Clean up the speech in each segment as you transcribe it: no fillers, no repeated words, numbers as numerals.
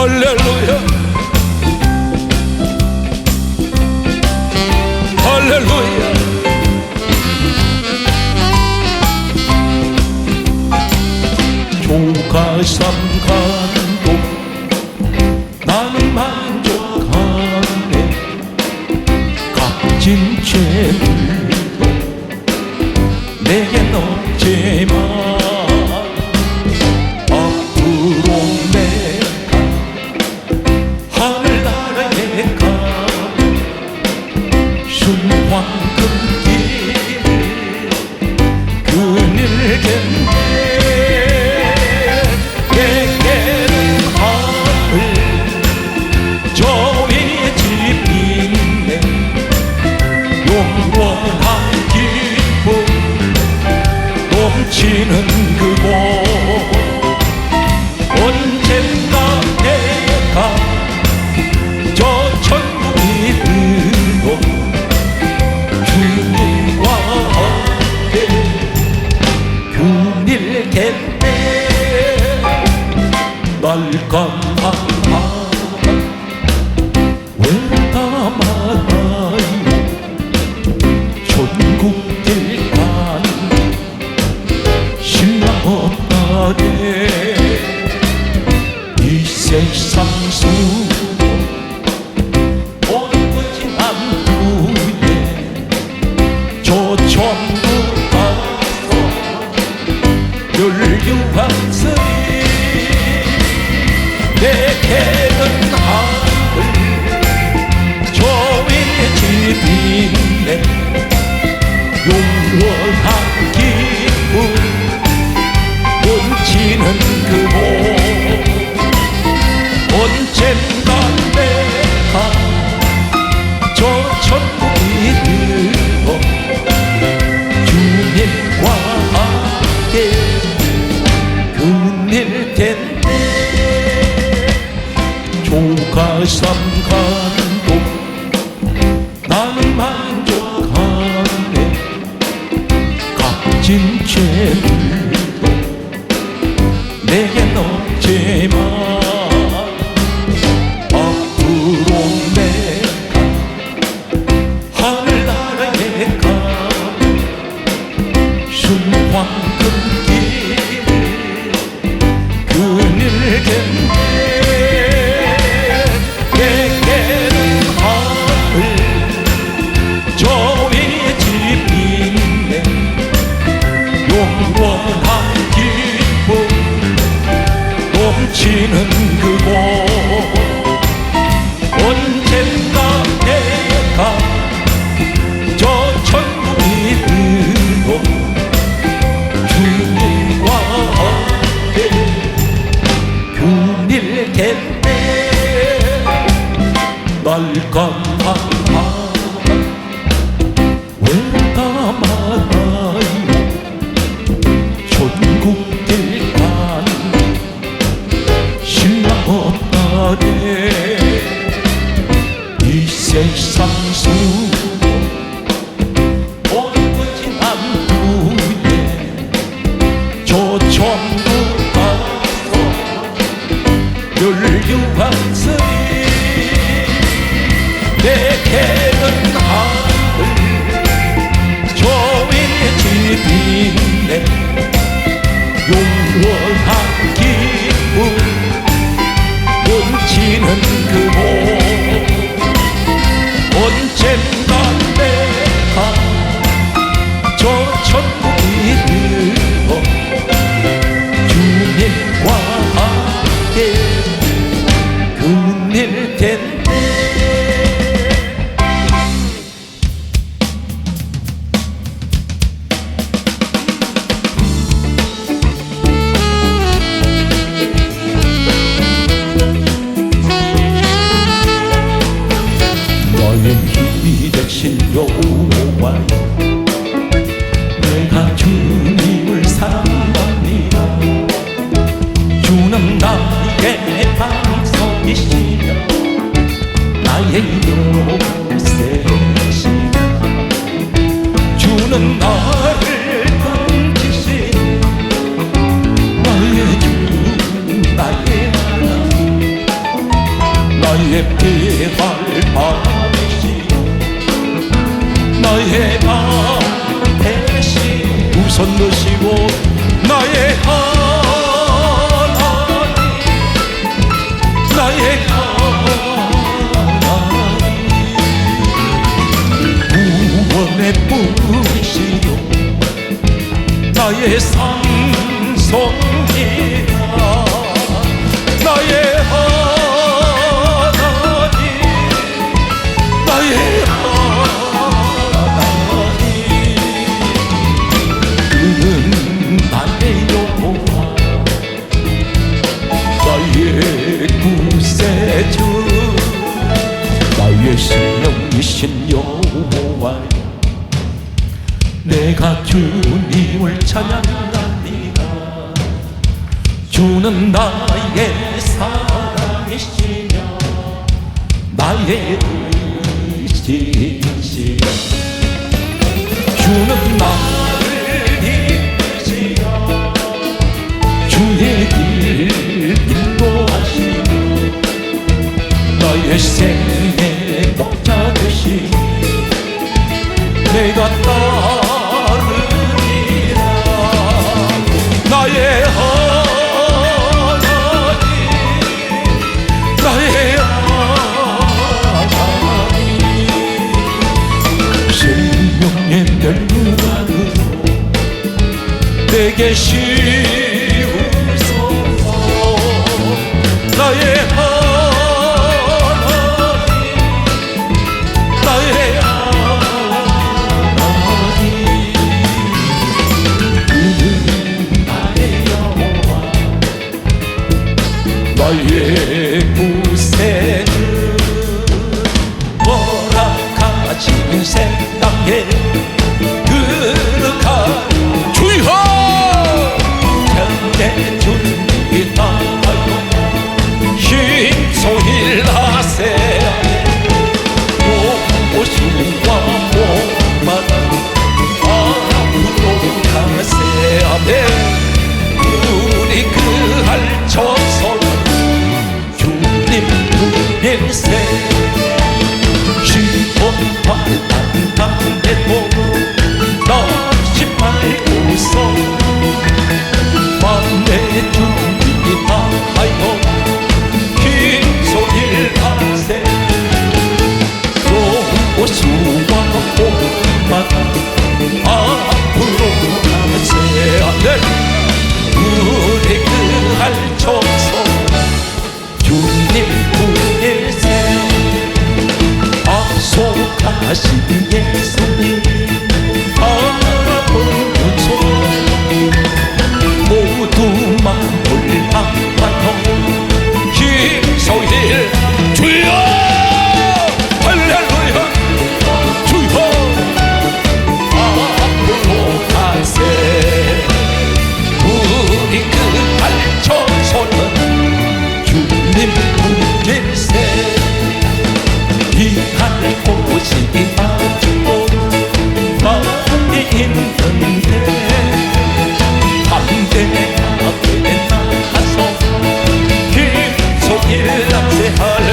할렐루야 할렐루야. 조가삼간도 나는 만족하네. 값진 재물도 내겐 없지만 앞으로 내가 하늘나라에 가 순환금 길 그늘겠네. 내게는 하늘 저 위에 집이 있네. 영원한 기쁨 넘치는 그곳. 언젠가 내가 저 천국이 들고 주님과 함께 그늘겠네. 날 감하마 왜 담아나요. 천국길 간 신랑 없다네. 이 세상 수고 오는 끝이 남루에 저 천국 가서 열유한스리. 내게는 하늘 저 위에 집이 있네. 영원한 기쁨 넘치는 그곳. 언젠가 내가 저 천국이 들어 주님과 함께 그늘겠네. 조가삼간도 나는 만족하네. 값진 재물도 내겐 없지만 앞으로 내가 하늘나라에 가 순환금 길 그늘겠네. 내게는 하늘 저 위에 집이 있네. 영원한 기쁨 넘치는 그곳. 언젠가 내가 저 천국이 들고 주님과 함께 그늘겠네. 날 감하마 왜 담아나요. 천국길 간 신랑 피발바듯이 나의 대신 두 손 드시고 나의 하나님 나의 하나님 구원의 뿌리시오 나의 상속이라 나의 하나님 나의 하나님 그는 나의 여호와 나의 구세주 나의 생명이신 여호와 내가 주님을 찬양합니다 주는 나의 사랑이시며 나의 의지시여 주는 나를 이끄시어 주의 길 인도하시며 나의 생의 목자 되시 내가 따르리라 나의 하나님 나의 하나님 생명의 멸류관으로 내게 씌우소서 나의 나의 구세주 허락하신 새 땅에 들어가 주여 현대 준비하여 힘소일하세 오수와 오마다 앞으로 가세 아멘 우리 그할 초선 주님 일세 시험과 단단해도 납시 말고서 만내 준비하여 힘소일하세 오수와 오마다 앞으로 가세 아멘 우리 그할 초선 주님 구일세 악속하신 예수님 바라보면서 모두 마음을 아파요 힘소일 주여 할렐루야 주여 앞으로 가세 우리 그할 초소는 주님 일세 이 하늘 곳이 아주고 마음이 힘든데 밤새 앞에 나가서 힘소일 납세하래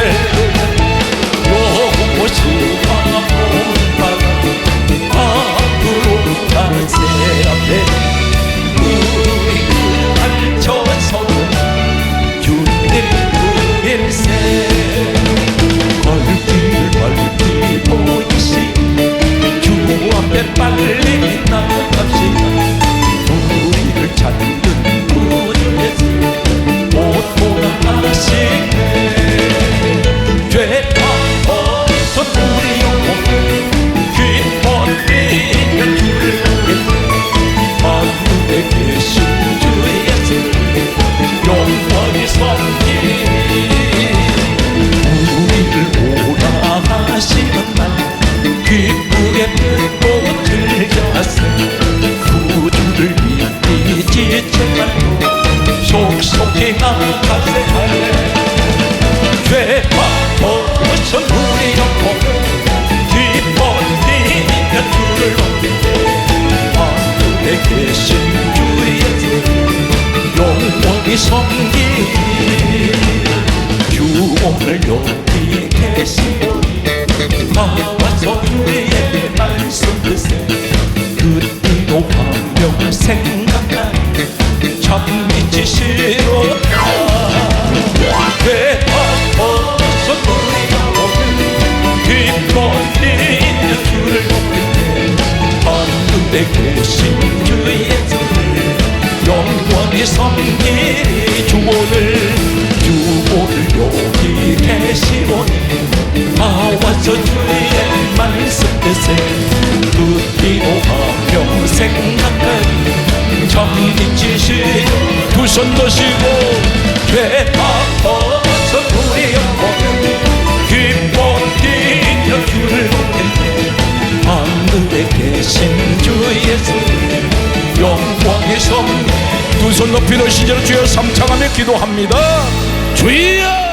요호수가 오마다 앞으로 가세 앞에 우리 그할 초소는 주님 일세 걸길 보이시 주 앞에 빨리 나갑시다 우리를 찾는 구주 예수 못 돌아가시네 죄다 벗은 우리 영혼 기뻐뛰는 주를 보겠네 하늘에 계신 주 예수 영원히 섬기리 우리를 오라 하시는 날 기쁘게 듣고 즐겨하세 구주를 위한 지체 말고 속속히 나가세 할래 죄와 벗은 우리 영혼 기뻐 뛰는 주를 높이네 하늘에 계신 주 예수 영원히 섬기리 주 오늘 여기 계시오니 나와서 주의 말씀 듣세 그때도 화명 생각나니 참 잊으시로다 배 아파서 우리가 오늘 뒷머리 있는 주를 보겠네 하늘에 계신 주 예수를 영원히 섬기리 주오늘 여기 계시오니 나와서 주의 말씀 듣세 듣기도 하며 생각하니 참 잊으시오 두 손 드시고 배 아파서 우리 영혼은 기뻐 뛰며 주를 보겠네 하늘에 계신 주 예수 영광의 섬 두 손 높이 드시죠 주여 삼창하며 기도합니다 주여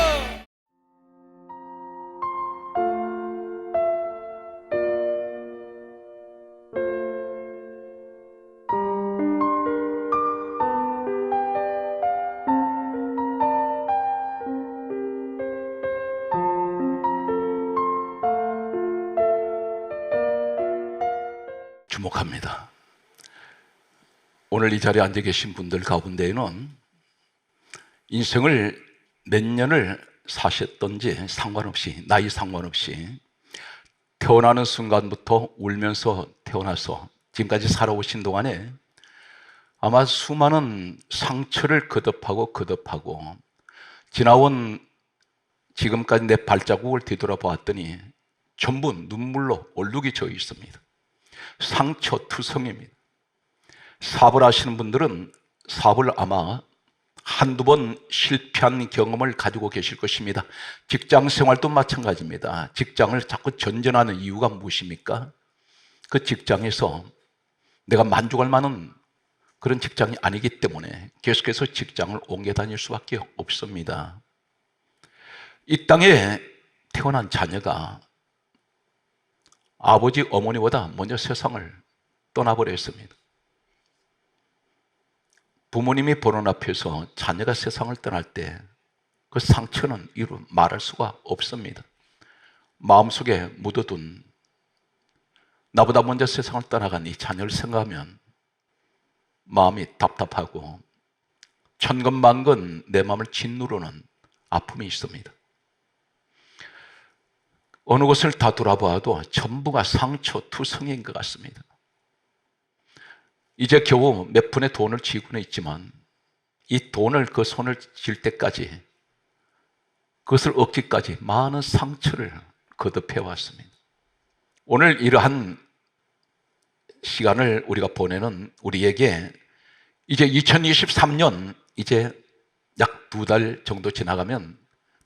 주목합니다. 오늘 이 자리에 앉아 계신 분들 가운데에는 인생을 몇 년을 사셨던지 상관없이 나이 상관없이 태어나는 순간부터 울면서 태어나서 지금까지 살아오신 동안에 아마 수많은 상처를 거듭하고 지나온 지금까지 내 발자국을 뒤돌아보았더니 전부 눈물로 얼룩이 져 있습니다. 상처투성입니다. 사업을 하시는 분들은 사업을 아마 한두 번 실패한 경험을 가지고 계실 것입니다. 직장 생활도 마찬가지입니다. 직장을 자꾸 전전하는 이유가 무엇입니까? 그 직장에서 내가 만족할 만한 그런 직장이 아니기 때문에 계속해서 직장을 옮겨 다닐 수밖에 없습니다. 이 땅에 태어난 자녀가 아버지, 어머니보다 먼저 세상을 떠나버렸습니다. 부모님이 보는 앞에서 자녀가 세상을 떠날 때 그 상처는 이루 말할 수가 없습니다. 마음속에 묻어둔 나보다 먼저 세상을 떠나간 이 자녀를 생각하면 마음이 답답하고 천근만근 내 마음을 짓누르는 아픔이 있습니다. 어느 곳을 다 돌아봐도 전부가 상처투성이인 것 같습니다. 이제 겨우 몇 푼의 돈을 쥐고는 있지만 이 돈을 그 손을 쥘 때까지 그것을 얻기까지 많은 상처를 거듭해 왔습니다. 오늘 이러한 시간을 우리가 보내는 우리에게 이제 2023년 이제 약 2달 정도 지나가면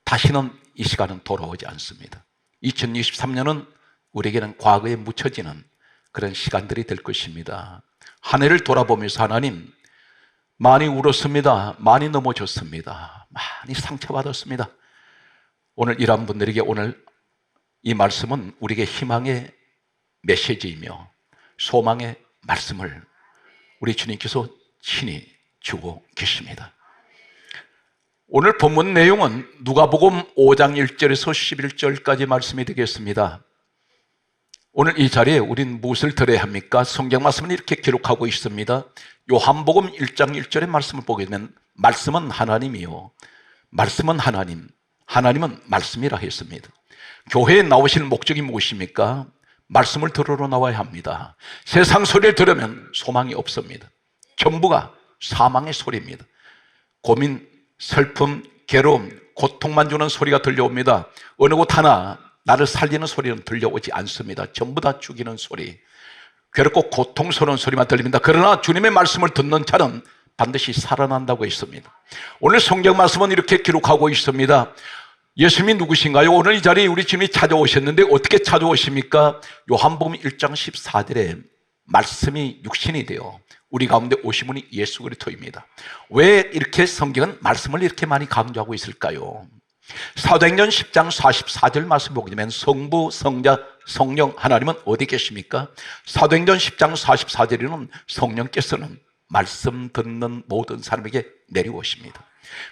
다시는 이 시간은 돌아오지 않습니다. 2023년은 우리에게는 과거에 묻혀지는 그런 시간들이 될 것입니다. 한 해를 돌아보면서 하나님 많이 울었습니다. 많이 넘어졌습니다. 많이 상처받았습니다. 오늘 이러한 분들에게 오늘 이 말씀은 우리에게 희망의 메시지이며 소망의 말씀을 우리 주님께서 친히 주고 계십니다. 오늘 본문 내용은 누가복음 5장 1절에서 11절까지 말씀이 되겠습니다. 오늘 이 자리에 우린 무엇을 들어야 합니까? 성경 말씀은 이렇게 기록하고 있습니다. 요한복음 1장 1절의 말씀을 보게 되면 말씀은 하나님이요 말씀은 하나님, 하나님은 말씀이라 했습니다. 교회에 나오실 목적이 무엇입니까? 말씀을 들으러 나와야 합니다. 세상 소리를 들으면 소망이 없습니다. 전부가 사망의 소리입니다. 고민, 슬픔, 괴로움, 고통만 주는 소리가 들려옵니다. 어느 곳 하나 나를 살리는 소리는 들려오지 않습니다. 전부 다 죽이는 소리, 괴롭고 고통스러운 소리만 들립니다. 그러나 주님의 말씀을 듣는 자는 반드시 살아난다고 했습니다. 오늘 성경 말씀은 이렇게 기록하고 있습니다. 예수님이 누구신가요? 오늘 이 자리에 우리 주님이 찾아오셨는데 어떻게 찾아오십니까? 요한복음 1장 14절에 말씀이 육신이 되어 우리 가운데 오신 분이 예수 그리스도입니다. 왜 이렇게 성경은 말씀을 이렇게 많이 강조하고 있을까요? 사도행전 10장 44절 말씀 보게 되면 성부, 성자, 성령 하나님은 어디 계십니까? 사도행전 10장 44절에는 성령께서는 말씀 듣는 모든 사람에게 내려오십니다.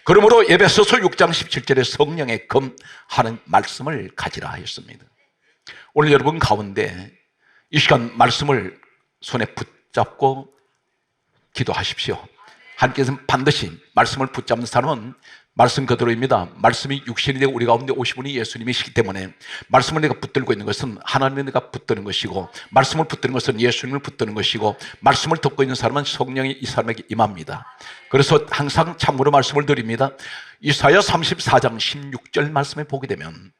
그러므로 에베소서 6장 17절에 성령의 검하는 말씀을 가지라 하였습니다. 오늘 여러분 가운데 이 시간 말씀을 손에 붙잡고 기도하십시오. 하나님께서는 반드시 말씀을 붙잡는 사람은 말씀 그대로입니다. 말씀이 육신이 되고 우리 가운데 오신 분이 예수님이시기 때문에 말씀을 내가 붙들고 있는 것은 하나님을 내가 붙드는 것이고, 말씀을 붙드는 것은 예수님을 붙드는 것이고, 말씀을 듣고 있는 사람은 성령이 이 사람에게 임합니다. 그래서 항상 참으로 말씀을 드립니다. 이사야 34장 16절 말씀에 보게 되면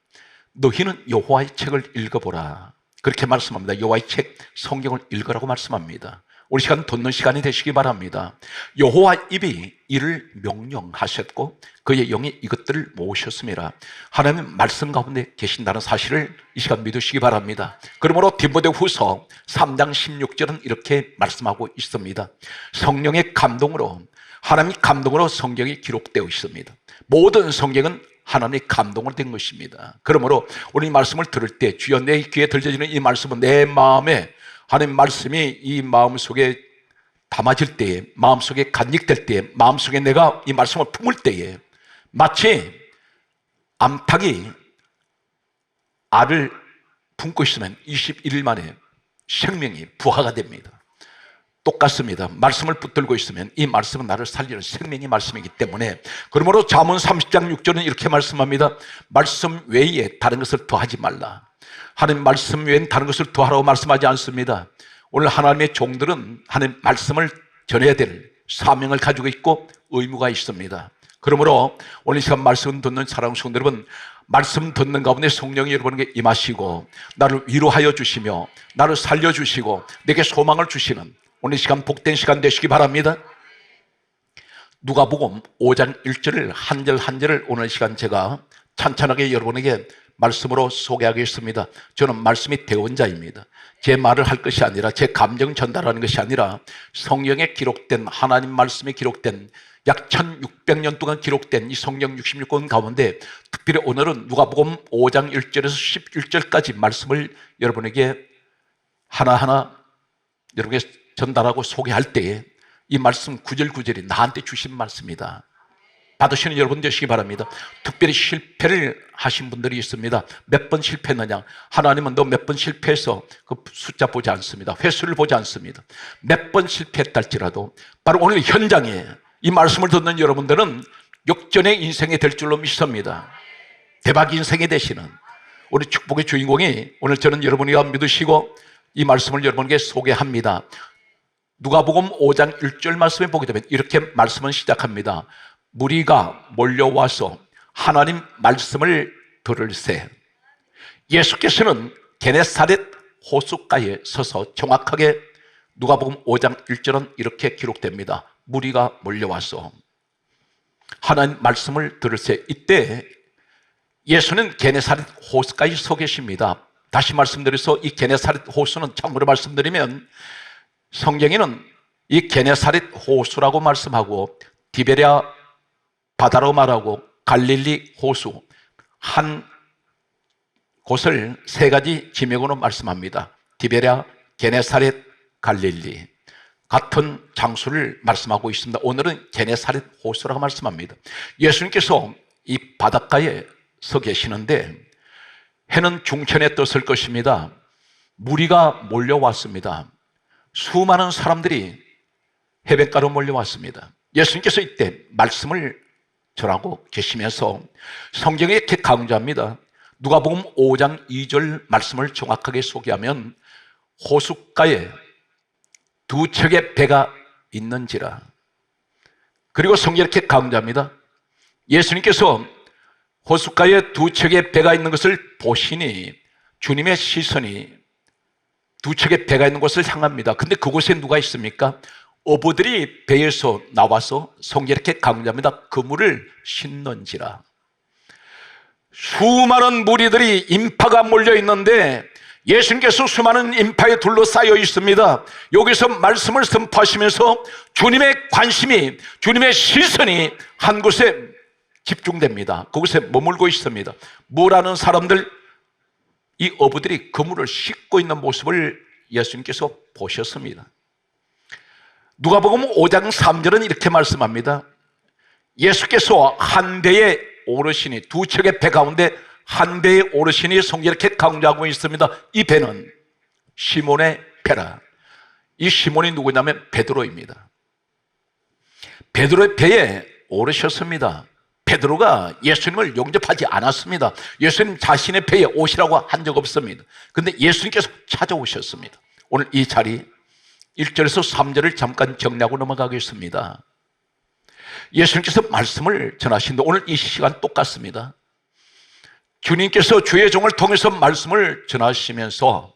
너희는 여호와의 책을 읽어보라, 그렇게 말씀합니다. 여호와의 책, 성경을 읽으라고 말씀합니다. 우리 시간 듣는 시간이 되시기 바랍니다. 여호와 입이 이를 명령하셨고 그의 영이 이것들을 모으셨습니다. 하나님 말씀 가운데 계신다는 사실을 이 시간 믿으시기 바랍니다. 그러므로 디모데후서 3장 16절은 이렇게 말씀하고 있습니다. 성령의 감동으로, 하나님의 감동으로 성경이 기록되어 있습니다. 모든 성경은 하나님의 감동으로 된 것입니다. 그러므로 우리 말씀을 들을 때 주여 내 귀에 들려지는 이 말씀은 내 마음에, 하나님 말씀이 이 마음속에 담아질 때에, 마음속에 간직될 때에, 마음속에 내가 이 말씀을 품을 때에 마치 암탉이 알을 품고 있으면 21일 만에 생명이 부화가 됩니다. 똑같습니다. 말씀을 붙들고 있으면 이 말씀은 나를 살리는 생명의 말씀이기 때문에, 그러므로 잠언 30장 6절은 이렇게 말씀합니다. 말씀 외에 다른 것을 더하지 말라. 하나님 말씀 외엔 다른 것을 더하라고 말씀하지 않습니다. 오늘 하나님의 종들은 하나님 말씀을 전해야 될 사명을 가지고 있고 의무가 있습니다. 그러므로 오늘 이 시간 말씀 듣는 사랑하는 성도 여러분, 말씀 듣는 가운데 성령이 여러분에게 임하시고 나를 위로하여 주시며 나를 살려주시고 내게 소망을 주시는 오늘 이 시간 복된 시간 되시기 바랍니다. 누가복음 5장 1절을 한 절 한 절을 오늘 이 시간 제가 찬찬하게 여러분에게 말씀으로 소개하겠습니다. 저는 말씀이 대원자입니다. 제 말을 할 것이 아니라, 제 감정 전달하는 것이 아니라 성경에 기록된, 하나님 말씀에 기록된 약 1600년 동안 기록된 이 성경 66권 가운데 특별히 오늘은 누가복음 5장 1절에서 11절까지 말씀을 여러분에게 하나하나 여러분에게 전달하고 소개할 때에 이 말씀 구절구절이 나한테 주신 말씀이다. 받으시는 여러분 되시기 바랍니다. 특별히 실패를 하신 분들이 있습니다. 몇 번 실패했느냐? 하나님은 너 몇 번 실패해서 그 숫자 보지 않습니다. 횟수를 보지 않습니다. 몇 번 실패했다 할지라도 바로 오늘 현장에 이 말씀을 듣는 여러분들은 역전의 인생이 될 줄로 믿습니다. 대박 인생이 되시는 우리 축복의 주인공이 오늘 저는 여러분이 믿으시고 이 말씀을 여러분에게 소개합니다. 누가복음 5장 1절 말씀에 보게 되면 이렇게 말씀은 시작합니다. 무리가 몰려와서 하나님 말씀을 들을새. 예수께서는 게네사렛 호숫가에 서서 정확하게 누가복음 5장 1절은 이렇게 기록됩니다. 무리가 몰려와서 하나님 말씀을 들을새. 이때 예수는 게네사렛 호숫가에 서 계십니다. 다시 말씀드려서 이 게네사렛 호수는 참고로 말씀드리면 성경에는 이 게네사렛 호수라고 말씀하고 디베랴 바다로 말하고 갈릴리 호수 한 곳을 세 가지 지명으로 말씀합니다. 디베랴, 게네사렛, 갈릴리 같은 장소를 말씀하고 있습니다. 오늘은 게네사렛 호수라고 말씀합니다. 예수님께서 이 바닷가에 서 계시는데 해는 중천에 떴을 것입니다. 무리가 몰려왔습니다. 수많은 사람들이 해변가로 몰려왔습니다. 예수님께서 이때 말씀을 전하고 계시면서 성경에 이렇게 강조합니다. 누가복음 5장 2절 말씀을 정확하게 소개하면 호숫가에 두 척의 배가 있는지라. 그리고 성경에 이렇게 강조합니다. 예수님께서 호숫가에 두 척의 배가 있는 것을 보시니 주님의 시선이 두 척의 배가 있는 곳을 향합니다. 근데 그곳에 누가 있습니까? 어부들이 배에서 나와서 성경에 이렇게 강조합니다. 그물을 싣는지라. 수많은 무리들이 인파가 몰려 있는데 예수님께서 수많은 인파에 둘러싸여 있습니다. 여기서 말씀을 선포하시면서 주님의 관심이, 주님의 시선이 한 곳에 집중됩니다. 그곳에 머물고 있습니다. 뭐라는 사람들, 이 어부들이 그물을 싣고 있는 모습을 예수님께서 보셨습니다. 누가복음 5장 3절은 이렇게 말씀합니다. 예수께서 한 배의 오르시니, 두 척의 배 가운데 한 배의 오르시니 성경에 이렇게 강조하고 있습니다. 이 배는 시몬의 배라. 이 시몬이 누구냐면 베드로입니다. 베드로의 배에 오르셨습니다. 베드로가 예수님을 용접하지 않았습니다. 예수님 자신의 배에 오시라고 한 적 없습니다. 그런데 예수님께서 찾아오셨습니다. 오늘 이 자리 1절에서 3절을 잠깐 정리하고 넘어가겠습니다. 예수님께서 말씀을 전하시는데 오늘 이 시간 똑같습니다. 주님께서 주의 종을 통해서 말씀을 전하시면서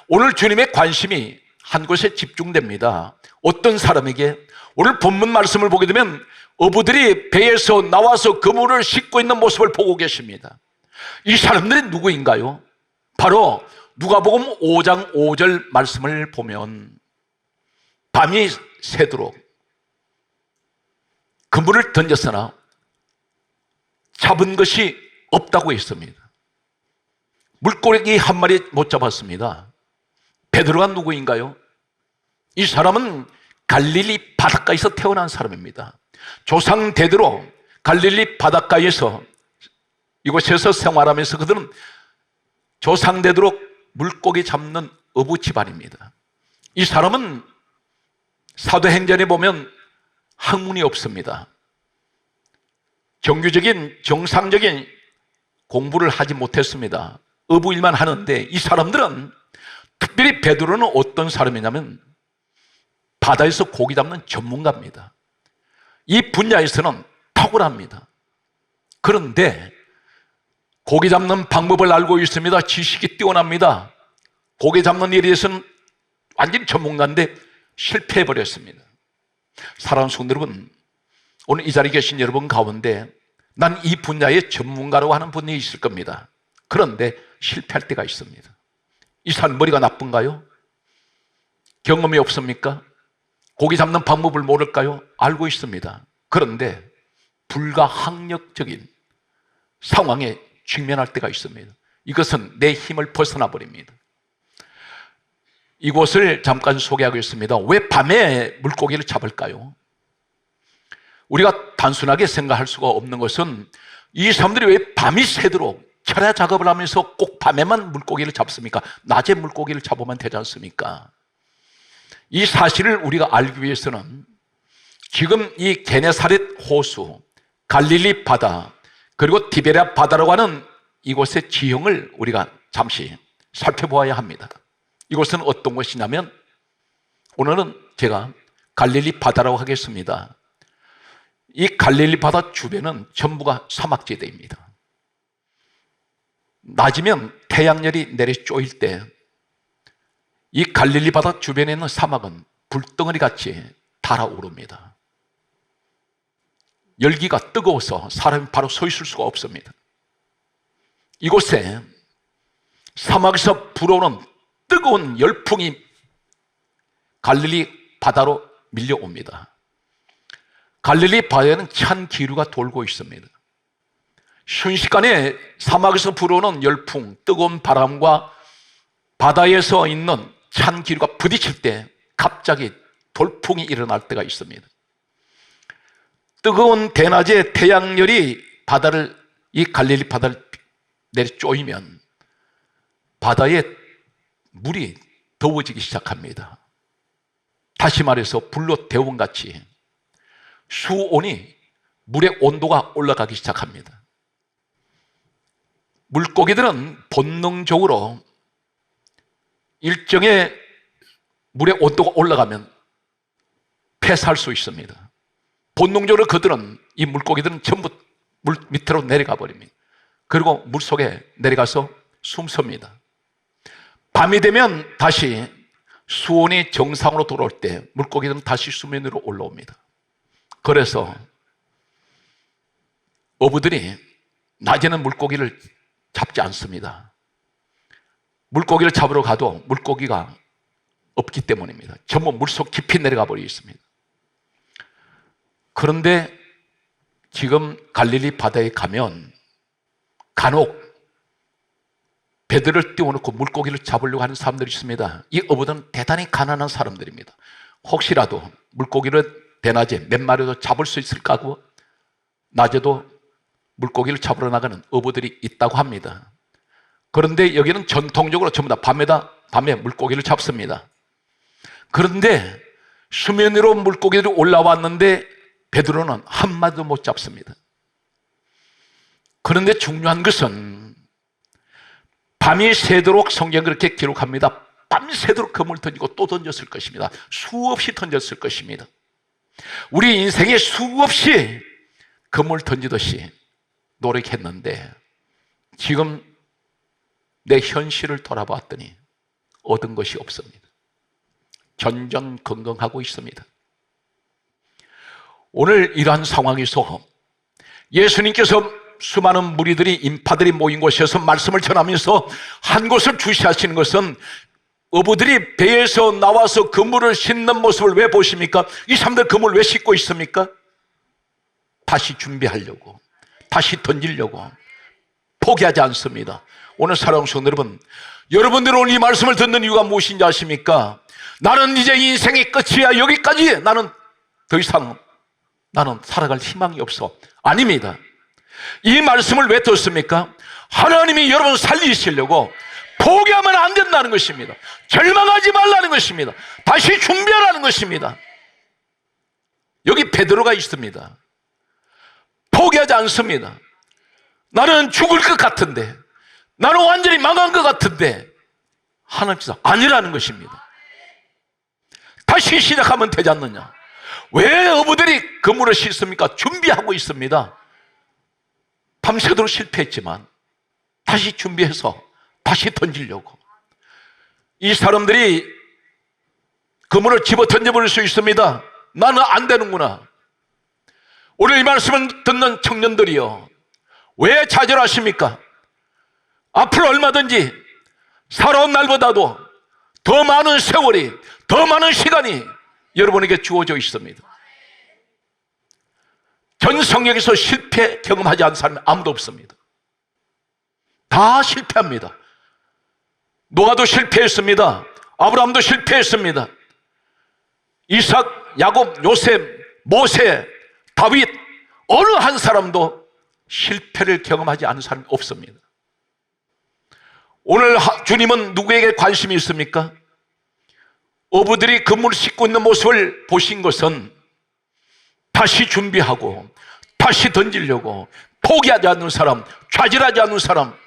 오늘 주님의 관심이 한 곳에 집중됩니다. 어떤 사람에게? 오늘 본문 말씀을 보게 되면 어부들이 배에서 나와서 그물을 싣고 있는 모습을 보고 계십니다. 이 사람들이 누구인가요? 바로 누가복음 5장 5절 말씀을 보면 밤이 새도록 그물을 던졌으나 잡은 것이 없다고 했습니다. 물고기 한 마리 못 잡았습니다. 베드로가 누구인가요? 이 사람은 갈릴리 바닷가에서 태어난 사람입니다. 조상 대대로 갈릴리 바닷가에서 이곳에서 생활하면서 그들은 조상 대대로 물고기 잡는 어부 집안입니다. 이 사람은 사도행전에 보면 학문이 없습니다. 정규적인 정상적인 공부를 하지 못했습니다. 어부 일만 하는데 이 사람들은 특별히 베드로는 어떤 사람이냐면 바다에서 고기 잡는 전문가입니다. 이 분야에서는 탁월합니다. 그런데 고기 잡는 방법을 알고 있습니다. 지식이 뛰어납니다. 고기 잡는 일에 대해서는 완전히 전문가인데 실패해버렸습니다. 사랑하는 성도 여러분, 오늘 이 자리에 계신 여러분 가운데 난 이 분야의 전문가라고 하는 분이 있을 겁니다. 그런데 실패할 때가 있습니다. 이 사람 머리가 나쁜가요? 경험이 없습니까? 고기 잡는 방법을 모를까요? 알고 있습니다. 그런데 불가항력적인 상황에 직면할 때가 있습니다. 이것은 내 힘을 벗어나 버립니다. 이곳을 잠깐 소개하겠습니다. 왜 밤에 물고기를 잡을까요? 우리가 단순하게 생각할 수가 없는 것은 이 사람들이 왜 밤이 새도록 철야 작업을 하면서 꼭 밤에만 물고기를 잡습니까? 낮에 물고기를 잡으면 되지 않습니까? 이 사실을 우리가 알기 위해서는 지금 이 게네사렛 호수, 갈릴리 바다, 그리고 디베랴 바다라고 하는 이곳의 지형을 우리가 잠시 살펴보아야 합니다. 이곳은 어떤 곳이냐면 오늘은 제가 갈릴리 바다라고 하겠습니다. 이 갈릴리 바다 주변은 전부가 사막지대입니다. 낮이면 태양열이 내려 쪼일 때 이 갈릴리 바다 주변에 있는 사막은 불덩어리 같이 달아오릅니다. 열기가 뜨거워서 사람이 바로 서 있을 수가 없습니다. 이곳에 사막에서 불어오는 뜨거운 열풍이 갈릴리 바다로 밀려옵니다. 갈릴리 바다에는 찬 기류가 돌고 있습니다. 순식간에 사막에서 불어오는 열풍, 뜨거운 바람과 바다에서 있는 찬 기류가 부딪힐 때 갑자기 돌풍이 일어날 때가 있습니다. 뜨거운 대낮에 태양열이 이 갈릴리 바다를 내려 쪼이면 바다의 물이 더워지기 시작합니다. 다시 말해서 불로 데운같이 수온이 물의 온도가 올라가기 시작합니다. 물고기들은 본능적으로 일정의 물의 온도가 올라가면 폐사할 수 있습니다. 본능적으로 이 물고기들은 전부 물 밑으로 내려가 버립니다. 그리고 물속에 내려가서 숨쉽니다. 밤이 되면 다시 수온이 정상으로 돌아올 때 물고기들은 다시 수면 위로 올라옵니다. 그래서 어부들이 낮에는 물고기를 잡지 않습니다. 물고기를 잡으러 가도 물고기가 없기 때문입니다. 전부 물속 깊이 내려가 버리고 있습니다. 그런데 지금 갈릴리 바다에 가면 간혹 배들을 띄워놓고 물고기를 잡으려고 하는 사람들이 있습니다. 이 어부들은 대단히 가난한 사람들입니다. 혹시라도 물고기를 대낮에 몇 마리도 잡을 수 있을까 하고 낮에도 물고기를 잡으러 나가는 어부들이 있다고 합니다. 그런데 여기는 전통적으로 전부 다 밤에 물고기를 잡습니다. 그런데 수면 위로 물고기들이 올라왔는데 베드로는 한 마디도 못 잡습니다. 그런데 중요한 것은 밤이 새도록 성경은 그렇게 기록합니다. 밤새도록 그물을 던지고 또 던졌을 것입니다. 수없이 던졌을 것입니다. 우리 인생에 수없이 그물 던지듯이 노력했는데 지금 내 현실을 돌아봤더니 얻은 것이 없습니다. 전전긍긍하고 있습니다. 오늘 이러한 상황에서 예수님께서 수많은 무리들이 인파들이 모인 곳에서 말씀을 전하면서 한 곳을 주시하시는 것은 어부들이 배에서 나와서 그물을 싣는 모습을 왜 보십니까? 이 사람들 그물을 왜 싣고 있습니까? 다시 준비하려고, 다시 던지려고 포기하지 않습니다. 오늘 사랑하는 성도 여러분, 여러분들 오늘 이 말씀을 듣는 이유가 무엇인지 아십니까? 나는 이제 인생의 끝이야. 여기까지 나는 더 이상 나는 살아갈 희망이 없어. 아닙니다. 이 말씀을 왜 듣습니까? 하나님이 여러분 살리시려고 포기하면 안 된다는 것입니다. 절망하지 말라는 것입니다. 다시 준비하라는 것입니다. 여기 베드로가 있습니다. 포기하지 않습니다. 나는 죽을 것 같은데, 나는 완전히 망한 것 같은데 하나님께서 아니라는 것입니다. 다시 시작하면 되지 않느냐? 왜 어부들이 그물을 싣습니까? 준비하고 있습니다. 밤새도록 실패했지만 다시 준비해서 다시 던지려고. 이 사람들이 그물을 집어 던져버릴 수 있습니다. 나는 안 되는구나. 오늘 이 말씀을 듣는 청년들이요, 왜 좌절하십니까? 앞으로 얼마든지 살아온 날보다도 더 많은 세월이, 더 많은 시간이 여러분에게 주어져 있습니다. 전 성경에서 실패 경험하지 않은 사람이 아무도 없습니다. 다 실패합니다. 노아도 실패했습니다. 아브라함도 실패했습니다. 이삭, 야곱, 요셉, 모세, 다윗, 어느 한 사람도 실패를 경험하지 않은 사람이 없습니다. 오늘 주님은 누구에게 관심이 있습니까? 어부들이 그물을 싣고 있는 모습을 보신 것은 다시 준비하고 다시 던지려고 포기하지 않는 사람, 좌절하지 않는 사람,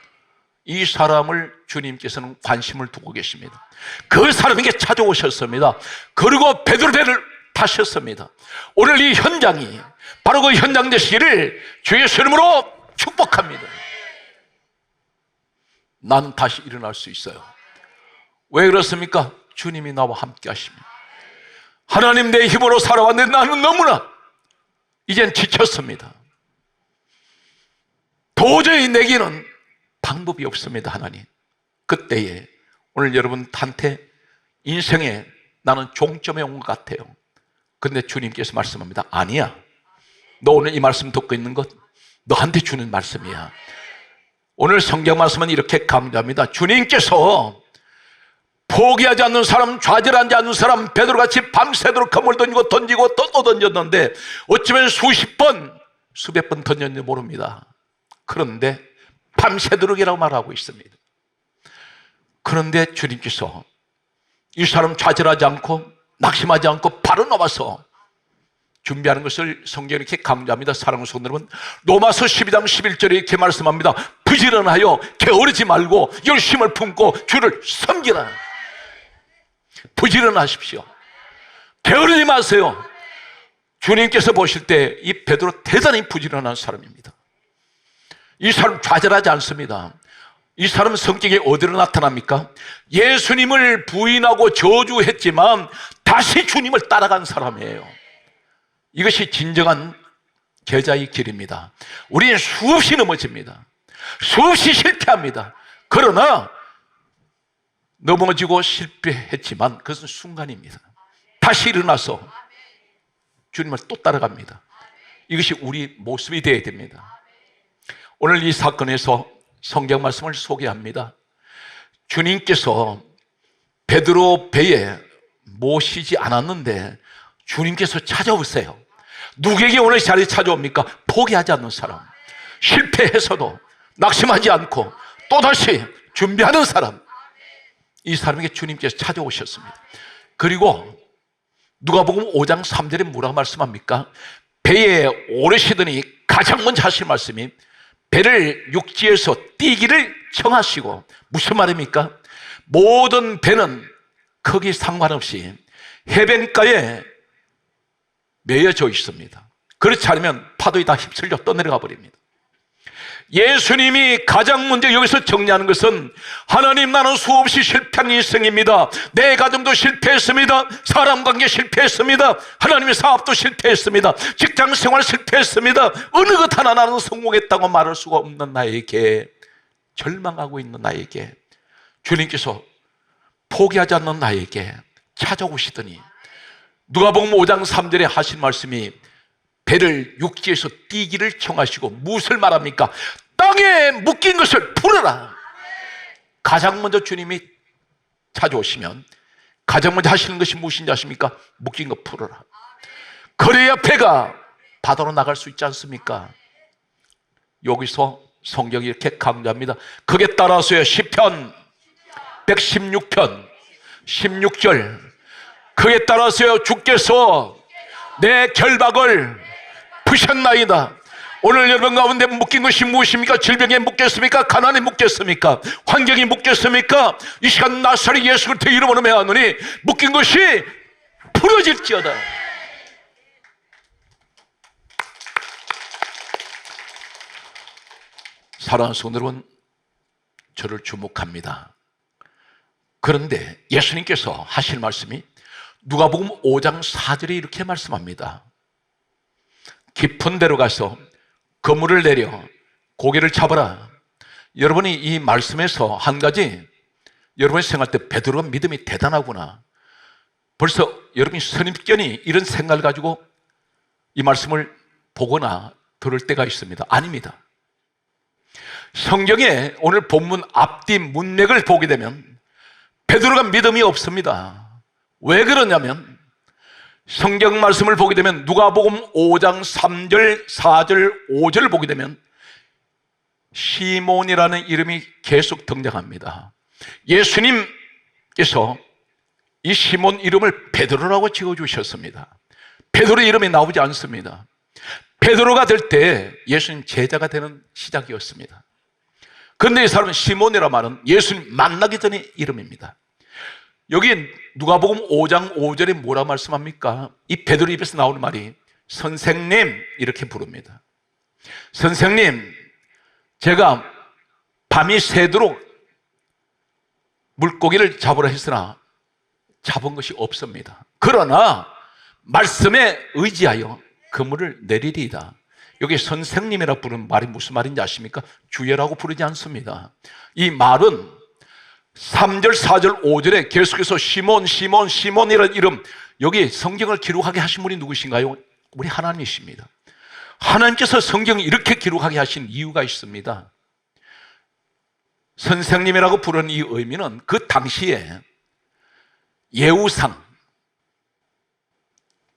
이 사람을 주님께서는 관심을 두고 계십니다. 그 사람에게 찾아오셨습니다. 그리고 베드로 배를 타셨습니다. 오늘 이 현장이 바로 그 현장 되시기를 주 예수 이름으로 축복합니다. 나는 다시 일어날 수 있어요. 왜 그렇습니까? 주님이 나와 함께 하십니다. 하나님, 내 힘으로 살아왔는데 나는 너무나 이젠 지쳤습니다. 도저히 내게는 방법이 없습니다. 하나님, 그때에 오늘 여러분한테 인생에 나는 종점에 온 것 같아요. 그런데 주님께서 말씀합니다. 아니야, 너 오늘 이 말씀 듣고 있는 것 너한테 주는 말씀이야. 오늘 성경 말씀은 이렇게 강조합니다. 주님께서 포기하지 않는 사람, 좌절하지 않는 사람, 베드로같이 밤새도록 그물 던지고 던지고 또 던졌는데 어쩌면 수십 번, 수백 번 던졌는지 모릅니다. 그런데 밤새도록이라고 말하고 있습니다. 그런데 주님께서 이 사람 좌절하지 않고 낙심하지 않고 바로 나와서 준비하는 것을 성경이 이렇게 강조합니다. 사랑하는 성도 여러분, 로마서 12장 11절에 이렇게 말씀합니다. 부지런하여 게으르지 말고 열심을 품고 주를 섬기라. 부지런하십시오. 게으르지 마세요. 주님께서 보실 때 이 베드로 대단히 부지런한 사람입니다. 이 사람 좌절하지 않습니다. 이 사람 성격이 어디로 나타납니까? 예수님을 부인하고 저주했지만 다시 주님을 따라간 사람이에요. 이것이 진정한 제자의 길입니다. 우리는 수없이 넘어집니다. 수없이 실패합니다. 그러나 넘어지고 실패했지만 그것은 순간입니다. 다시 일어나서 주님을 또 따라갑니다. 이것이 우리 모습이 되어야 됩니다. 오늘 이 사건에서 성경 말씀을 소개합니다. 주님께서 베드로 배에 모시지 않았는데 주님께서 찾아오세요. 누구에게 오늘 자리 찾아옵니까? 포기하지 않는 사람, 실패해서도 낙심하지 않고 또다시 준비하는 사람, 이 사람에게 주님께서 찾아오셨습니다. 그리고 누가복음 5장 3절에 뭐라고 말씀합니까? 배에 오르시더니 가장 먼저 하실 말씀이 배를 육지에서 띄기를 청하시고, 무슨 말입니까? 모든 배는 크기 상관없이 해변가에 매여져 있습니다. 그렇지 않으면 파도에 다 휩쓸려 떠내려가 버립니다. 예수님이 가장 먼저 여기서 정리하는 것은, 하나님, 나는 수없이 실패한 인생입니다. 내 가정도 실패했습니다. 사람관계 실패했습니다. 하나님의 사업도 실패했습니다. 직장생활 실패했습니다. 어느 것 하나 나는 성공했다고 말할 수가 없는 나에게, 절망하고 있는 나에게 주님께서 포기하지 않는 나에게 찾아오시더니, 누가복음 5장 3절에 하신 말씀이 배를 육지에서 띄기를 청하시고, 무엇을 말합니까? 땅에 묶인 것을 풀어라. 가장 먼저 주님이 찾아오시면 가장 먼저 하시는 것이 무엇인지 아십니까? 묶인 것 풀어라. 그래야 배가 바다로 나갈 수 있지 않습니까? 여기서 성경이 이렇게 강조합니다. 거기에 따라서요, 시편 116편 16절, 그에 따라서요, 주께서 내 결박을 푸셨나이다. 오늘 여러분 가운데 묶인 것이 무엇입니까? 질병에 묶였습니까? 가난에 묶였습니까? 환경이 묶였습니까? 이 시간 나사렛 예수 그리스도의 이름으로 명하노니 묶인 것이 풀어질지어다. 사랑하는 성도 여러분, 저를 주목합니다. 그런데 예수님께서 하실 말씀이 누가복음 5장 4절에 이렇게 말씀합니다. 깊은 데로 가서 그물을 내려 고기를 잡아라. 여러분이 이 말씀에서 한 가지, 여러분이 생각할 때 베드로가 믿음이 대단하구나, 벌써 여러분이 선입견이 이런 생각을 가지고 이 말씀을 보거나 들을 때가 있습니다. 아닙니다. 성경에 오늘 본문 앞뒤 문맥을 보게 되면 베드로가 믿음이 없습니다. 왜 그러냐면, 성경 말씀을 보게 되면 누가복음 5장 3절, 4절, 5절을 보게 되면 시몬이라는 이름이 계속 등장합니다. 예수님께서 이 시몬 이름을 베드로라고 지어주셨습니다. 베드로 이름이 나오지 않습니다. 베드로가 될 때 예수님 제자가 되는 시작이었습니다. 그런데 이 사람은 시몬이라 말은 예수님 만나기 전의 이름입니다. 여기 누가복음 5장 5절에 뭐라 말씀합니까? 이 베드로 입에서 나오는 말이 선생님 이렇게 부릅니다. 선생님, 제가 밤이 새도록 물고기를 잡으라 했으나 잡은 것이 없습니다. 그러나 말씀에 의지하여 그물을 내리리이다. 여기 선생님이라 부르는 말이 무슨 말인지 아십니까? 주예라고 부르지 않습니다. 이 말은 3절, 4절, 5절에 계속해서 시몬, 시몬, 시몬이라는 이름, 여기 성경을 기록하게 하신 분이 누구신가요? 우리 하나님이십니다. 하나님께서 성경을 이렇게 기록하게 하신 이유가 있습니다. 선생님이라고 부르는 이 의미는 그 당시에 예우상,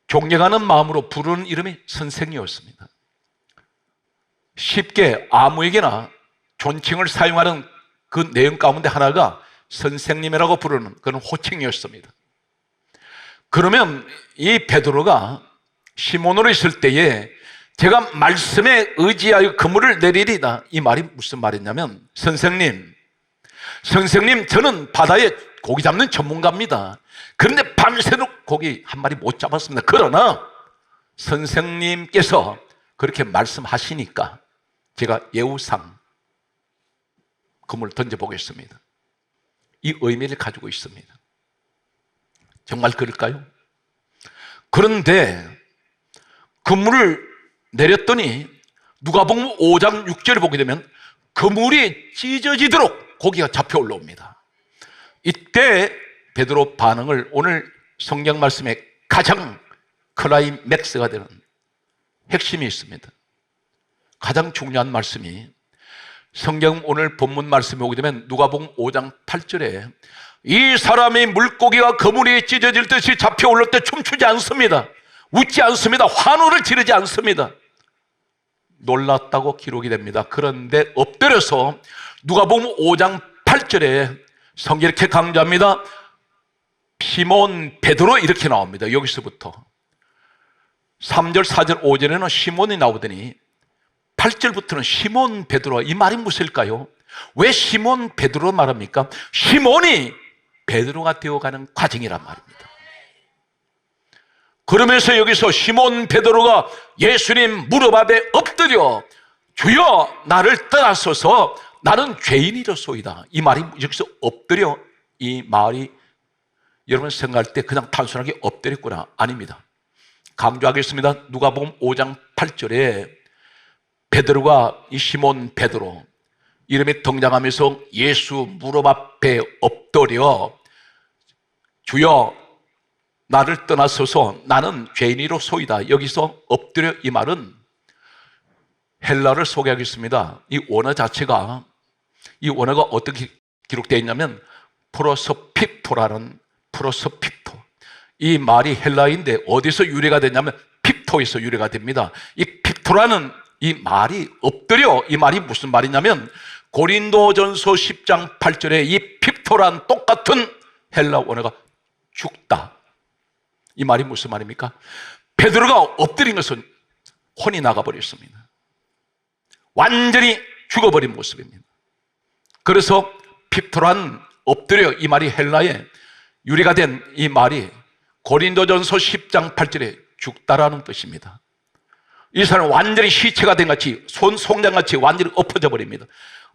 존경하는 마음으로 부르는 이름이 선생이었습니다. 쉽게 아무에게나 존칭을 사용하는 그 내용 가운데 하나가 선생님이라고 부르는 그런 호칭이었습니다. 그러면 이 베드로가 시몬으로 있을 때에 제가 말씀에 의지하여 그물을 내리리다, 이 말이 무슨 말이냐면, 선생님, 저는 바다에 고기 잡는 전문가입니다. 그런데 밤새도록 고기 한 마리 못 잡았습니다. 그러나 선생님께서 그렇게 말씀하시니까 제가 예우상 그물을 던져보겠습니다. 이 의미를 가지고 있습니다. 정말 그럴까요? 그런데 그물을 내렸더니 누가복음 5장 6절을 보게 되면 그물이 찢어지도록 고기가 잡혀 올라옵니다. 이때 베드로 반응을 오늘 성경 말씀에 가장 클라이맥스가 되는 핵심이 있습니다. 가장 중요한 말씀이, 성경 오늘 본문 말씀에 오게 되면 누가복음 5장 8절에 이 사람이 물고기가 그물이 찢어질 듯이 잡혀 올릴 때 춤추지 않습니다. 웃지 않습니다. 환호를 지르지 않습니다. 놀랐다고 기록이 됩니다. 그런데 엎드려서 누가복음 5장 8절에 성경 이렇게 강조합니다. 시몬 베드로 이렇게 나옵니다. 여기서부터 3절, 4절, 5절에는 시몬이 나오더니 8절부터는 시몬 베드로. 이 말이 무엇일까요? 왜 시몬 베드로 말합니까? 시몬이 베드로가 되어가는 과정이란 말입니다. 그러면서 여기서 시몬 베드로가 예수님 무릎 앞에 엎드려 주여 나를 떠나소서 나는 죄인이로소이다. 이 말이 여기서 엎드려, 이 말이 여러분 생각할 때 그냥 단순하게 엎드렸구나. 아닙니다. 강조하겠습니다. 누가복음 5장 8절에 베드로가, 이 시몬 베드로 이름이 등장하면서 예수 무릎 앞에 엎드려 주여 나를 떠나서서 나는 죄인이로소이다. 여기서 엎드려, 이 말은 헬라를 소개하겠습니다. 이 원어 자체가, 이 원어가 어떻게 기록되어 있냐면 프로소픽토라는, 프로소픽토, 이 말이 헬라인데 어디서 유래가 됐냐면 픽토에서 유래가 됩니다. 이 픽토라는 이 말이 엎드려, 이 말이 무슨 말이냐면 고린도전서 10장 8절에 이 픽토란 똑같은 헬라 원어가 죽다. 이 말이 무슨 말입니까? 베드로가 엎드린 것은 혼이 나가버렸습니다. 완전히 죽어버린 모습입니다. 그래서 픽토란 엎드려, 이 말이 헬라에 유래가 된 이 말이 고린도전서 10장 8절에 죽다라는 뜻입니다. 이 사람은 완전히 시체가 된 같이, 송장같이 완전히 엎어져 버립니다.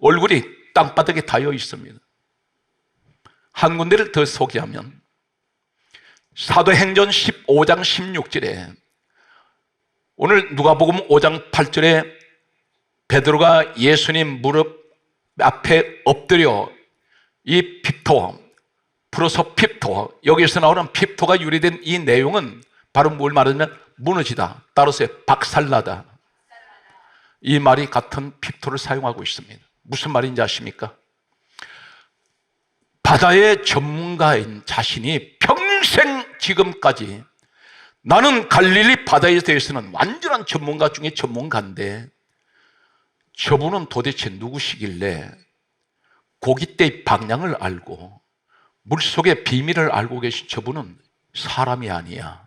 얼굴이 땅바닥에 닿여 있습니다. 한 군데를 더 소개하면 사도행전 15장 16절에 오늘 누가복음 5장 8절에 베드로가 예수님 무릎 앞에 엎드려, 이 핍토, 프로소핍토, 여기서 나오는 핍토가 유래된 이 내용은 바로 뭘 말하냐면 무너지다, 따라서 박살나다, 이 말이 같은 핍토를 사용하고 있습니다. 무슨 말인지 아십니까? 바다의 전문가인 자신이 평생 지금까지 나는 갈릴리 바다에 대해서는 완전한 전문가 중에 전문가인데 저분은 도대체 누구시길래 고깃대의 방향을 알고 물속의 비밀을 알고 계신 저분은 사람이 아니야.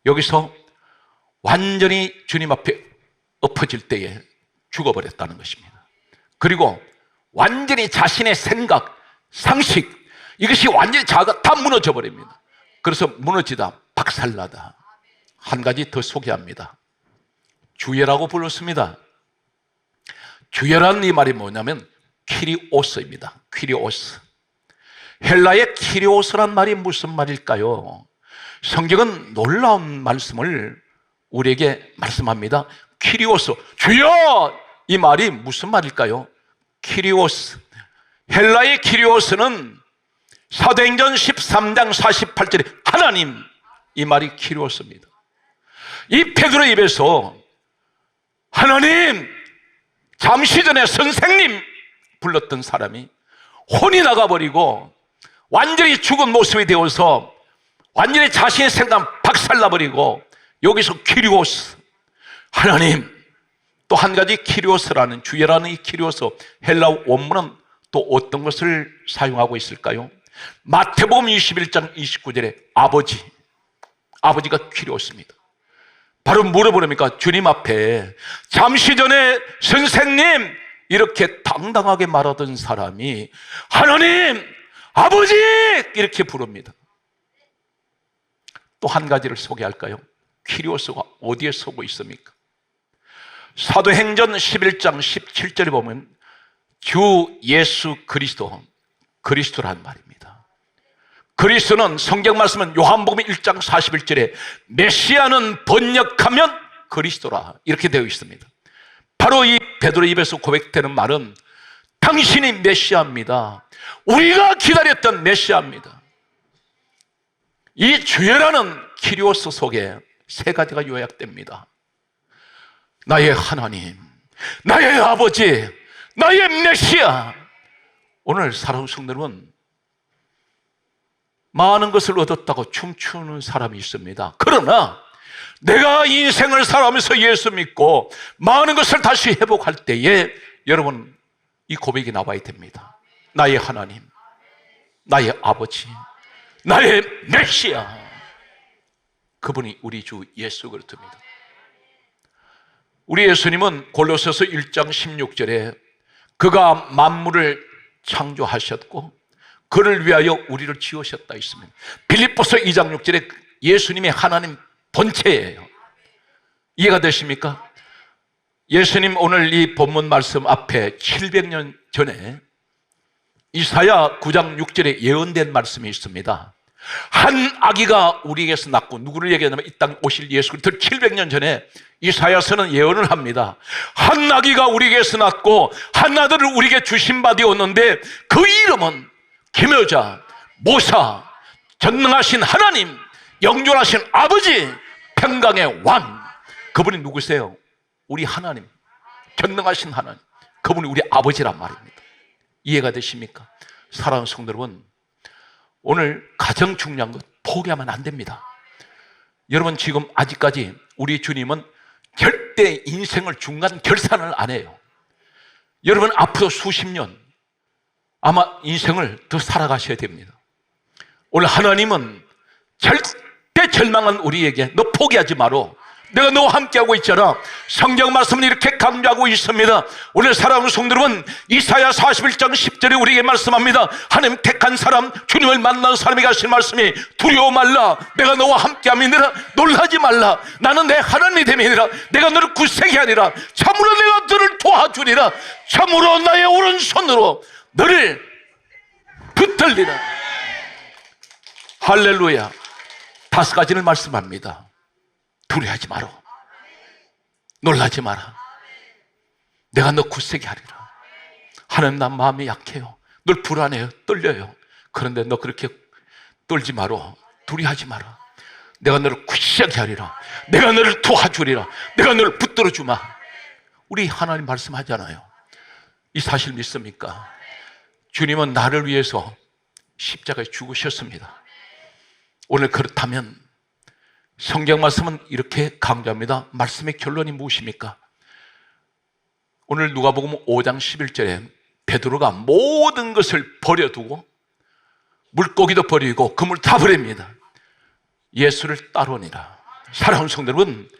여기서 완전히 주님 앞에 엎어질 때에 죽어버렸다는 것입니다. 그리고 완전히 자신의 생각, 상식, 이것이 완전히 자가 다 무너져 버립니다. 그래서 무너지다, 박살나다. 한 가지 더 소개합니다. 주예라고 불렀습니다. 주예라는 이 말이 뭐냐면 키리오스입니다. 키리오스. 헬라의 키리오스란 말이 무슨 말일까요? 성경은 놀라운 말씀을 우리에게 말씀합니다. 키리오스, 주여! 이 말이 무슨 말일까요? 키리오스. 헬라의 키리오스는 사도행전 13장 48절에 하나님, 이 말이 키리오스입니다. 이 베드로 입에서 하나님, 잠시 전에 선생님 불렀던 사람이 혼이 나가버리고 완전히 죽은 모습이 되어서 완전히 자신의 생각 박살나버리고 여기서 키리오스, 하나님. 또 한 가지 키리오스라는, 주예라는 이 키리오스, 헬라 원문은 또 어떤 것을 사용하고 있을까요? 마태복음 21장 29절에 아버지가 키리오스입니다. 바로 물어보렵니까? 주님 앞에 잠시 전에 선생님 이렇게 당당하게 말하던 사람이 하나님, 아버지 이렇게 부릅니다. 또 한 가지를 소개할까요? 키리오스가 어디에 서고 있습니까? 사도행전 11장 17절에 보면 주 예수 그리스도란 말입니다. 그리스도는 성경 말씀은 요한복음 1장 41절에 메시아는 번역하면 그리스도라 이렇게 되어 있습니다. 바로 이 베드로 입에서 고백되는 말은 당신이 메시아입니다. 우리가 기다렸던 메시아입니다. 이 주예라는 키리오스 속에 세 가지가 요약됩니다. 나의 하나님, 나의 아버지, 나의 메시아. 오늘 사랑하는 성도 여러분, 많은 것을 얻었다고 춤추는 사람이 있습니다. 그러나 내가 인생을 살아가면서 예수 믿고 많은 것을 다시 회복할 때에 여러분 이 고백이 나와야 됩니다. 나의 하나님, 나의 아버지, 나의 메시아, 그분이 우리 주 예수 그리스도입니다. 우리 예수님은 골로새서 1장 16절에 그가 만물을 창조하셨고 그를 위하여 우리를 지으셨다 있습니다. 빌립보서 2장 6절에 예수님의 하나님 본체예요. 이해가 되십니까? 예수님 오늘 이 본문 말씀 앞에 700년 전에 이사야 9장 6절에 예언된 말씀이 있습니다. 한 아기가 우리에게서 낳고, 누구를 얘기하냐면 이 땅 오실 예수 그리스도 700년 전에 이사야서는 예언을 합니다. 한 아기가 우리에게서 낳고 한 아들을 우리에게 주신 바 되었는데 그 이름은 기묘자, 모사, 전능하신 하나님, 영존하신 아버지, 평강의 왕. 그분이 누구세요? 우리 하나님, 전능하신 하나님, 그분이 우리 아버지란 말입니다. 이해가 되십니까? 사랑하는 성도 여러분, 오늘 가장 중요한 것 포기하면 안 됩니다. 여러분 지금 아직까지 우리 주님은 절대 인생을 중간 결산을 안 해요. 여러분 앞으로 수십 년 아마 인생을 더 살아가셔야 됩니다. 오늘 하나님은 절대 절망한 우리에게 너 포기하지 마라, 내가 너와 함께하고 있잖아. 성경 말씀은 이렇게 강조하고 있습니다. 오늘 사랑하는 성도 여러분, 이사야 41장 10절에 우리에게 말씀합니다. 하나님 택한 사람, 주님을 만난 사람이 하신 말씀이 두려워 말라, 내가 너와 함께함이니라. 놀라지 말라, 나는 내 하나님이 됨이니라. 내가 너를 굳세게 하니라. 참으로 내가 너를 도와주리라. 참으로 나의 오른손으로 너를 붙들리라. 할렐루야. 5가지를 말씀합니다. 두려워하지 마라, 놀라지 마라, 내가 너 굳세게 하리라. 하나님, 난 마음이 약해요, 늘 불안해요, 떨려요. 그런데 너 그렇게 떨지 마라, 두려워하지 마라, 내가 너를 굳세게 하리라. 내가 너를 도와주리라. 내가 너를 붙들어 주마. 우리 하나님 말씀하잖아요. 이 사실 믿습니까? 주님은 나를 위해서 십자가에 죽으셨습니다. 오늘 그렇다면 성경 말씀은 이렇게 강조합니다. 말씀의 결론이 무엇입니까? 오늘 누가복음 5장 11절에 베드로가 모든 것을 버려두고 물고기도 버리고 그물 다 버립니다. 예수를 따르니라. 사랑하는 성도 여러분,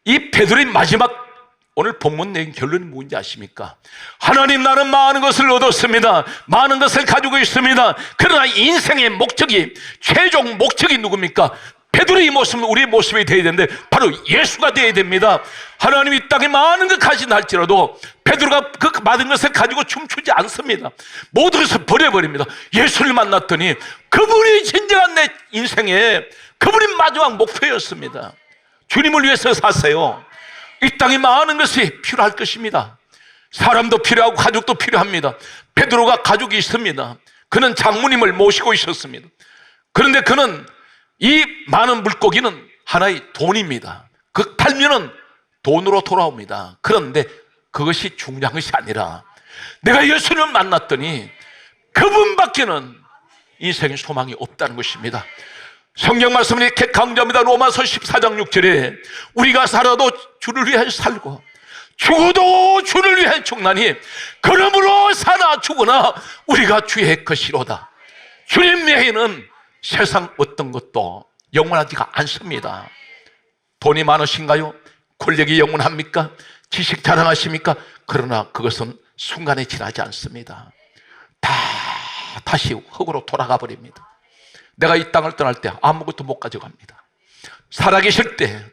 이 베드로의 마지막 오늘 본문 내용 결론이 뭔지 아십니까? 하나님, 나는 많은 것을 얻었습니다. 많은 것을 가지고 있습니다. 그러나 인생의 목적이, 최종 목적이 누굽니까? 베드로의 모습은 우리의 모습이 되어야 되는데 바로 예수가 되어야 됩니다. 하나님이 이 땅에 많은 것 가진다 할지라도 베드로가 그 많은 것을 가지고 춤추지 않습니다. 모든 것을 버려버립니다. 예수를 만났더니 그분이 진정한 내 인생에, 그분이 마지막 목표였습니다. 주님을 위해서 사세요. 이 땅에 많은 것이 필요할 것입니다. 사람도 필요하고 가족도 필요합니다. 베드로가 가족이 있습니다. 그는 장모님을 모시고 있었습니다. 그런데 그는 이 많은 물고기는 하나의 돈입니다. 그 팔면은 돈으로 돌아옵니다. 그런데 그것이 중요한 것이 아니라 내가 예수를 만났더니 그분밖에는 인생의 소망이 없다는 것입니다. 성경 말씀은 이렇게 강조합니다. 로마서 14장 6절에 우리가 살아도 주를 위하여 살고 죽어도 주를 위하여 죽나니 그러므로 사나 죽으나 우리가 주의 것이로다. 주님 외에는 세상 어떤 것도 영원하지가 않습니다. 돈이 많으신가요? 권력이 영원합니까? 지식 자랑하십니까? 그러나 그것은 순간에 지나지 않습니다. 다시 흙으로 돌아가 버립니다. 내가 이 땅을 떠날 때 아무것도 못 가져갑니다. 살아계실 때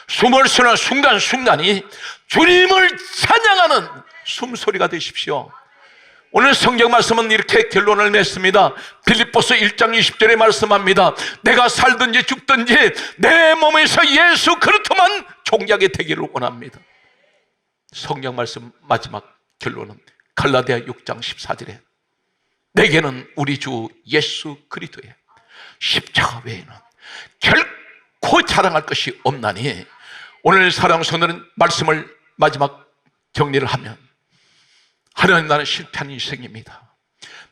숨을 쉬는 순간순간이 주님을 찬양하는 숨소리가 되십시오. 오늘 성경 말씀은 이렇게 결론을 냈습니다. 빌립보서 1장 20절에 말씀합니다. 내가 살든지 죽든지 내 몸에서 예수 그리스도만 존귀하게 되기를 원합니다. 성경 말씀 마지막 결론은 갈라디아 6장 14절에 내게는 우리 주 예수 그리스도의 십자가 외에는 결코 자랑할 것이 없나니, 오늘 사랑하는 성도는 말씀을 마지막 정리를 하면 하나님, 나는 실패한 인생입니다.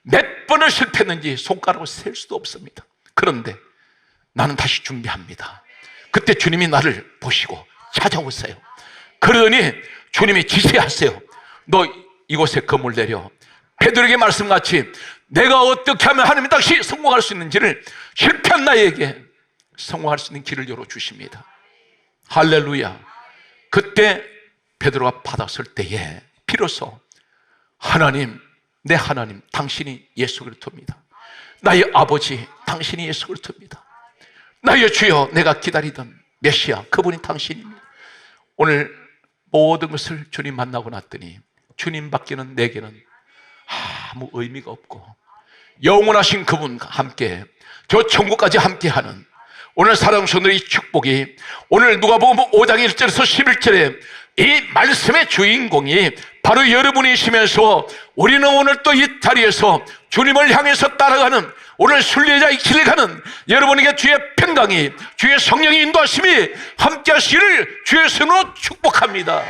몇 번을 실패했는지 손가락으로 셀 수도 없습니다. 그런데 나는 다시 준비합니다. 그때 주님이 나를 보시고 찾아오세요. 그러더니 주님이 지시하세요. 너 이곳에 건물 내려. 베드로에게 말씀같이 내가 어떻게 하면 하나님 다시 성공할 수 있는지를 실패한 나에게 성공할 수 있는 길을 열어주십니다. 할렐루야. 그때 베드로가 받았을 때에 비로소 하나님, 내 하나님, 당신이 예수 그리스도입니다. 나의 아버지, 당신이 예수 그리스도입니다. 나의 주여, 내가 기다리던 메시아, 그분이 당신입니다. 오늘 모든 것을 주님 만나고 났더니 주님 밖에는 내게는 아무 의미가 없고 영원하신 그분과 함께 저 천국까지 함께하는 오늘 사랑하는 성도의 이 축복이 오늘 누가복음 5장 1절에서 11절에 이 말씀의 주인공이 바로 여러분이시면서 우리는 오늘 또 이 자리에서 주님을 향해서 따라가는 오늘 순례자의 길을 가는 여러분에게 주의 평강이, 주의 성령의 인도하심이 함께 하시기를 주의 손으로 축복합니다.